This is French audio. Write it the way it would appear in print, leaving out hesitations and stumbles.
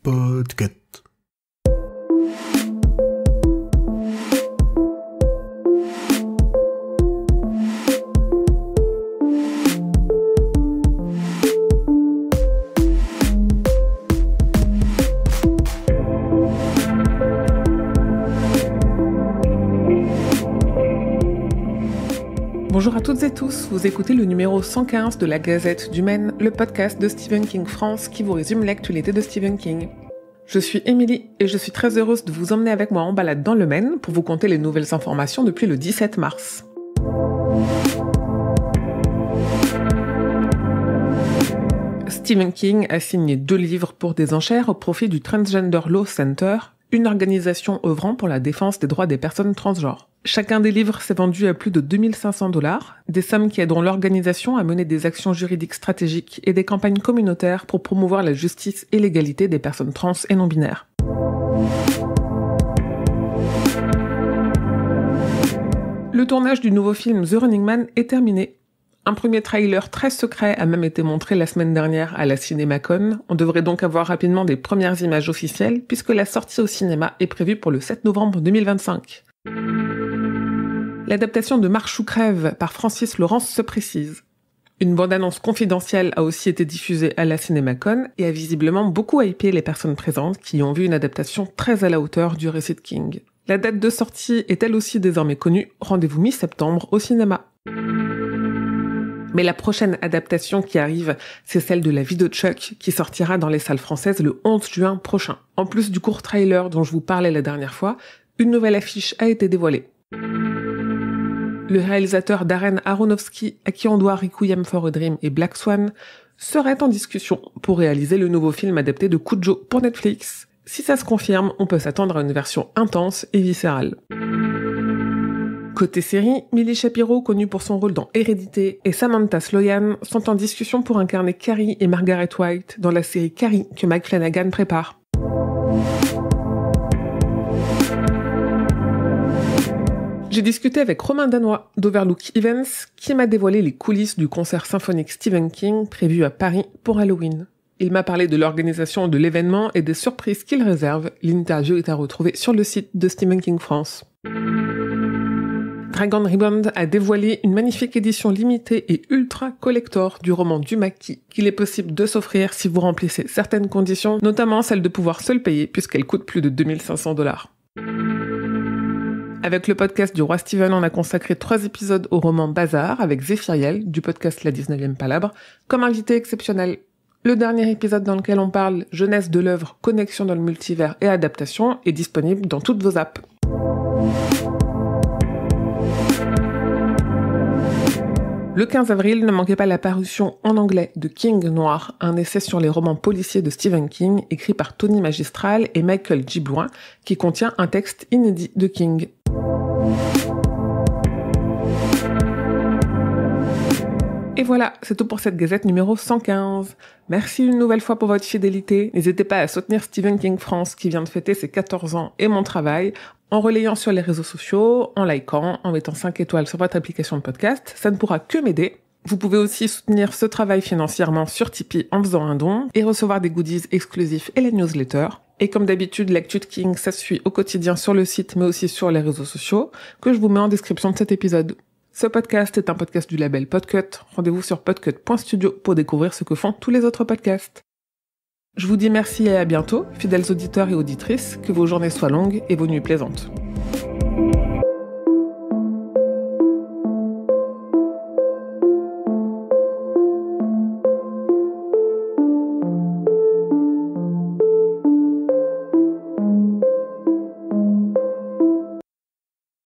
Podcast. Bonjour à toutes et tous, vous écoutez le numéro 115 de la Gazette du Maine, le podcast de Stephen King France qui vous résume l'actualité de Stephen King. Je suis Émilie et je suis très heureuse de vous emmener avec moi en balade dans le Maine pour vous conter les nouvelles informations depuis le 17 mars. Stephen King a signé 2 livres pour des enchères au profit du Transgender Law Center, une organisation œuvrant pour la défense des droits des personnes transgenres. Chacun des livres s'est vendu à plus de 2500 $, des sommes qui aideront l'organisation à mener des actions juridiques stratégiques et des campagnes communautaires pour promouvoir la justice et l'égalité des personnes trans et non-binaires. Le tournage du nouveau film The Running Man est terminé. Un premier trailer très secret a même été montré la semaine dernière à la CinemaCon. On devrait donc avoir rapidement des premières images officielles puisque la sortie au cinéma est prévue pour le 7 novembre 2025. L'adaptation de Marche ou crève par Francis Lawrence se précise. Une bande-annonce confidentielle a aussi été diffusée à la CinemaCon et a visiblement beaucoup hypé les personnes présentes qui ont vu une adaptation très à la hauteur du récit de King. La date de sortie est elle aussi désormais connue, rendez-vous mi-septembre au cinéma. Mais la prochaine adaptation qui arrive, c'est celle de La vie de Chuck, qui sortira dans les salles françaises le 11 juin prochain. En plus du court trailer dont je vous parlais la dernière fois, une nouvelle affiche a été dévoilée. Le réalisateur Darren Aronofsky, à qui on doit Requiem for a Dream et Black Swan, serait en discussion pour réaliser le nouveau film adapté de Cujo pour Netflix. Si ça se confirme, on peut s'attendre à une version intense et viscérale. Côté série, Millie Shapiro, connue pour son rôle dans Hérédité, et Samantha Sloyan sont en discussion pour incarner Carrie et Margaret White dans la série Carrie que Mike Flanagan prépare. J'ai discuté avec Romain Danois d'Overlook Events qui m'a dévoilé les coulisses du concert symphonique Stephen King prévu à Paris pour Halloween. Il m'a parlé de l'organisation de l'événement et des surprises qu'il réserve. L'interview est à retrouver sur le site de Stephen King France. Dragon Rebound a dévoilé une magnifique édition limitée et ultra collector du roman du Maquis qu'il est possible de s'offrir si vous remplissez certaines conditions, notamment celle de pouvoir se le payer puisqu'elle coûte plus de 2500 $. Avec le podcast du Roi Steven, on a consacré 3 épisodes au roman Bazar avec Zéphiriel, du podcast La 19e Palabre, comme invité exceptionnel. Le dernier épisode dans lequel on parle jeunesse de l'œuvre, connexion dans le multivers et adaptation est disponible dans toutes vos apps. Le 15 avril, ne manquez pas la parution en anglais de King Noir, un essai sur les romans policiers de Stephen King, écrit par Tony Magistral et Michael G. Blouin, qui contient un texte inédit de King. Et voilà, c'est tout pour cette gazette numéro 115. Merci une nouvelle fois pour votre fidélité. N'hésitez pas à soutenir Stephen King France qui vient de fêter ses 14 ans et mon travail en relayant sur les réseaux sociaux, en likant, en mettant 5 étoiles sur votre application de podcast. Ça ne pourra que m'aider. Vous pouvez aussi soutenir ce travail financièrement sur Tipeee en faisant un don et recevoir des goodies exclusifs et la newsletter. Et comme d'habitude, l'actu de King, ça se suit au quotidien sur le site mais aussi sur les réseaux sociaux que je vous mets en description de cet épisode. Ce podcast est un podcast du label Podcut. Rendez-vous sur podcut.studio pour découvrir ce que font tous les autres podcasts. Je vous dis merci et à bientôt, fidèles auditeurs et auditrices, que vos journées soient longues et vos nuits plaisantes.